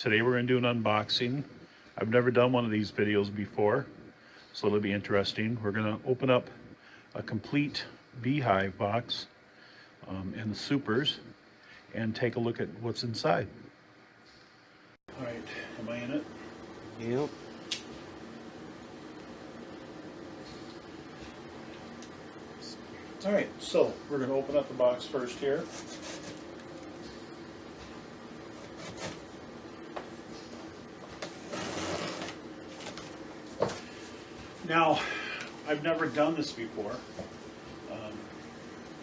Today we're going to do an unboxing. I've never done one of these videos before, so it'll be interesting. We're going to open up a complete Beehive box and the supers and take a look at what's inside. All right, am I in it? Yep. All right, so we're going to open up the box first here. Now, I've never done this before.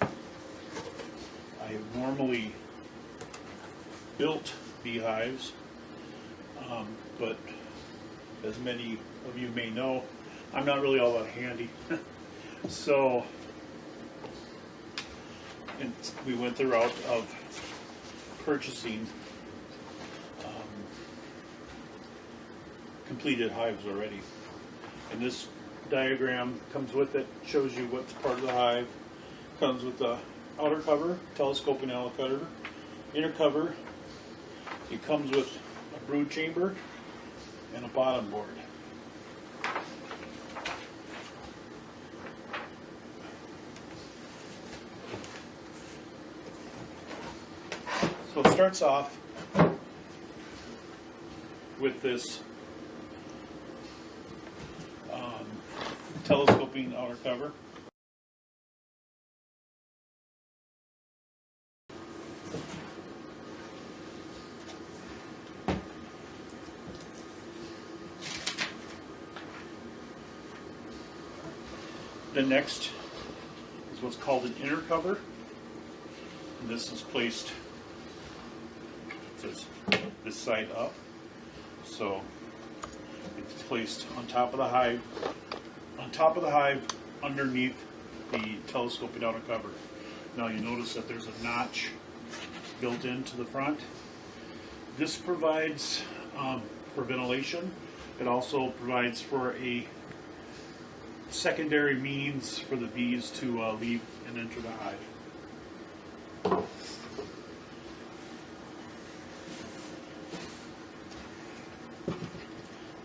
I have normally built beehives, but as many of you may know, I'm not really all that handy. So, and we went the route of purchasing completed hives already. And this diagram comes with it, shows you what's part of the hive. Comes with the outer cover, telescoping outer cover, inner cover. It comes with a brood chamber and a bottom board. So it starts off with this telescoping outer cover. The next is what's called an inner cover. And this is placed this side up. So it's placed on top of the hive. Underneath the telescoping outer cover. Now you notice that there's a notch built into the front. This provides for ventilation. It also provides for a secondary means for the bees to leave and enter the hive.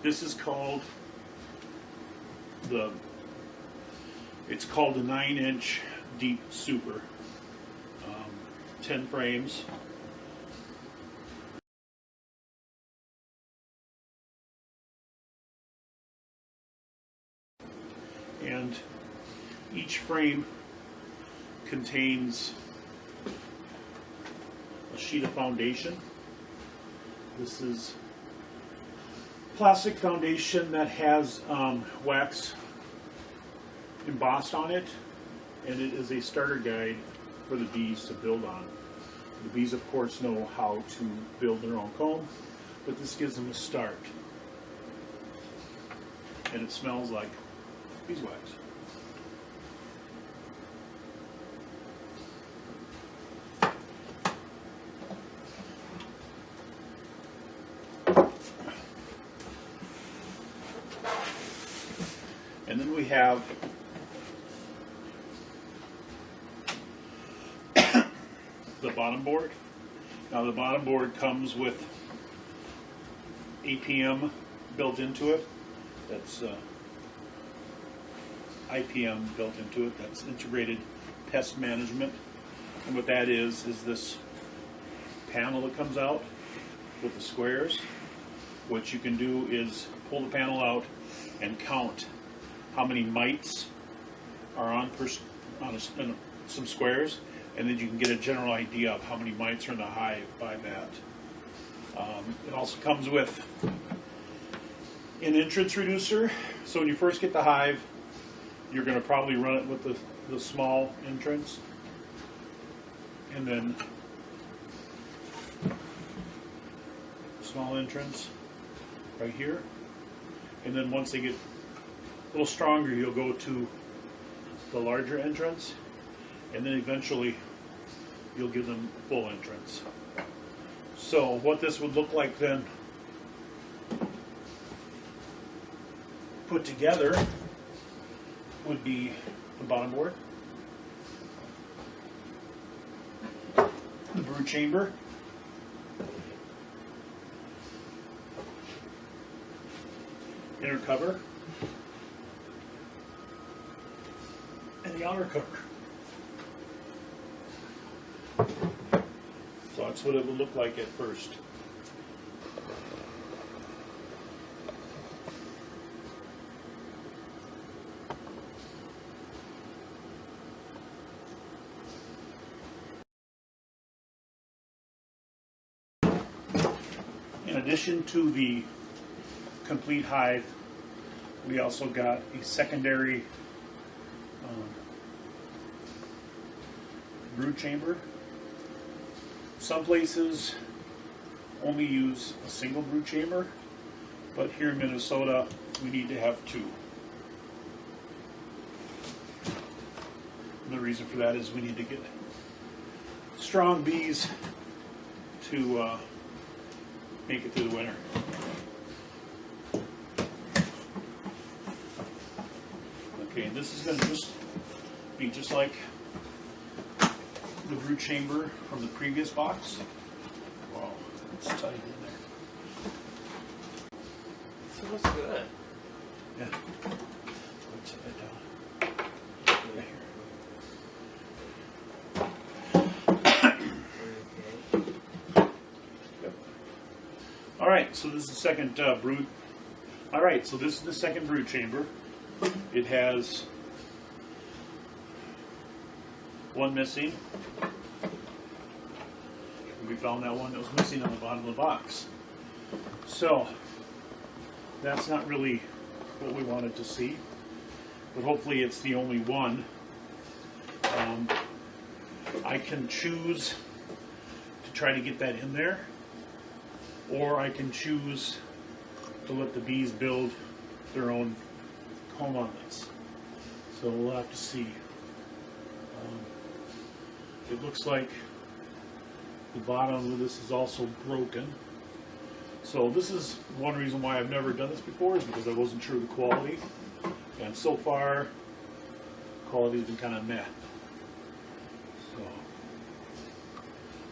This is called it's called a 9-inch deep super, 10 frames. And each frame contains a sheet of foundation. This is plastic foundation that has wax embossed on it, and it is a starter guide for the bees to build on. The bees, of course, know how to build their own comb, but this gives them a start. And it smells like beeswax. And then we have the bottom board. Now the bottom board comes with APM built into it. That's IPM built into it. That's integrated pest management. And what that is this panel that comes out with the squares. What you can do is pull the panel out and count how many mites are on some squares, and then you can get a general idea of how many mites are in the hive by that. It also comes with an entrance reducer. So when you first get the hive, you're going to probably run it with the small entrance, and then small entrance right here. And then once they get a little stronger, you'll go to the larger entrance, and then eventually you'll give them full entrance. So what this would look like then put together would be the bottom board, the brood chamber, inner cover and the outer cover. So that's what it would look like at first. In addition to the complete hive, we also got a secondary brood chamber. Some places only use a single brood chamber, but here in Minnesota we need to have two. And the reason for that is we need to get strong bees to make it through the winter. Okay, and this is going to just be just like the brood chamber from the previous box. Wow, it's tight in there. It looks good. Yeah. Let's set that down. Right here. Yep. All right, so this is the second brood. All right, so this is the second brood chamber. It has one missing. We found that one that was missing on the bottom of the box. So that's not really what we wanted to see, but hopefully it's the only one. I can choose to try to get that in there, or I can choose to let the bees build their own home on this. So we'll have to see. It looks like the bottom of this is also broken. So this is one reason why I've never done this before, is because I wasn't sure of the quality. And so far, the quality's been kind of meh. So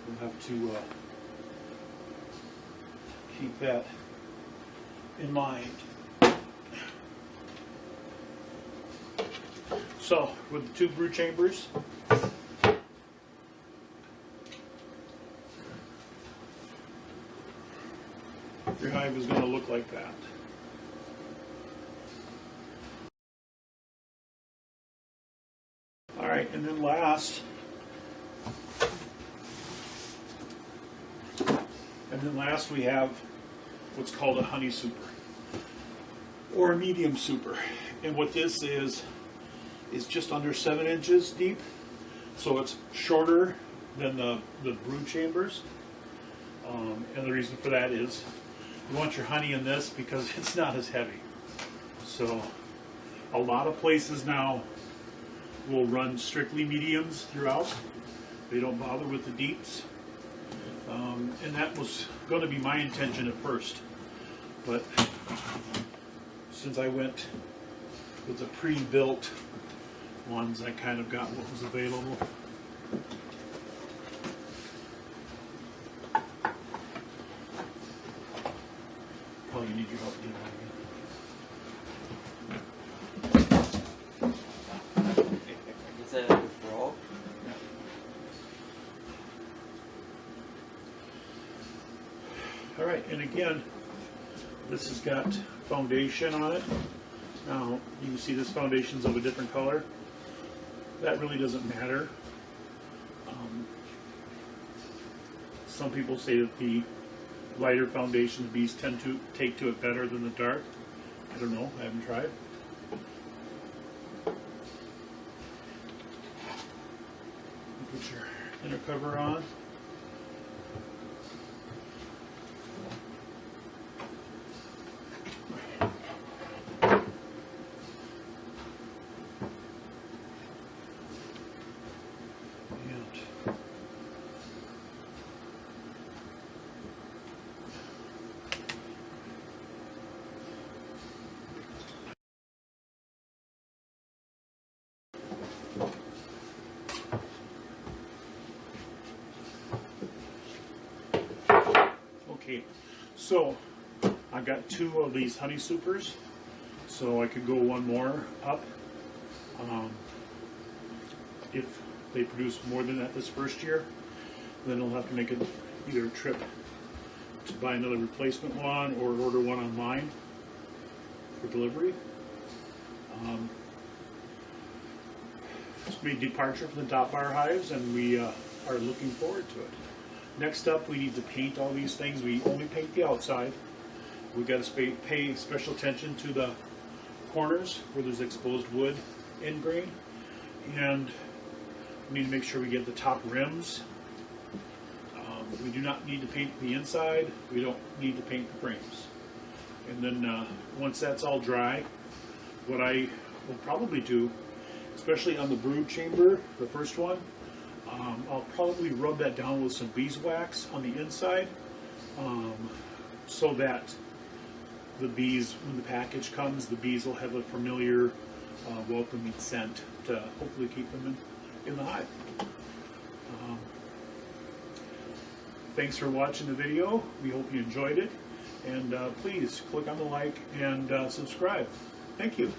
we'll have to keep that in mind. So with the two brood chambers, your hive is going to look like that. All right, and then last we have what's called a honey super, or a medium super. And what this is just under 7 inches deep, so it's shorter than the brood chambers. And the reason for that is you want your honey in this because it's not as heavy. So a lot of places now will run strictly mediums throughout. They don't bother with the deeps. And that was going to be my intention at first. But since I went with the pre-built ones, I kind of got what was available. Probably need your help doing that again. Is that a frog? Yeah. All right, and again, this has got foundation on it. Now, you can see this foundation's of a different color. That really doesn't matter. Some people say that the lighter foundation bees tend to take to it better than the dark. I don't know, I haven't tried. Put your inner cover on. Okay, so I got 2 of these honey supers. So I could go one more up. If they produce more than that this first year, then I'll have to make either a trip to buy another replacement one or order one online for delivery. It's going to be a departure from the top bar hives, and we are looking forward to it. Next up, we need to paint all these things. We only paint the outside. We've got to pay special attention to the corners where there's exposed wood end grain, and we need to make sure we get the top rims. We do not need to paint the inside. We don't need to paint the frames. And then once that's all dry, what I will probably do, especially on the brood chamber, the first one, I'll probably rub that down with some beeswax on the inside, so that the bees, when the package comes, the bees will have a familiar, welcoming scent to hopefully keep them in the hive. Thanks for watching the video. We hope you enjoyed it, and please click on the like and subscribe. Thank you.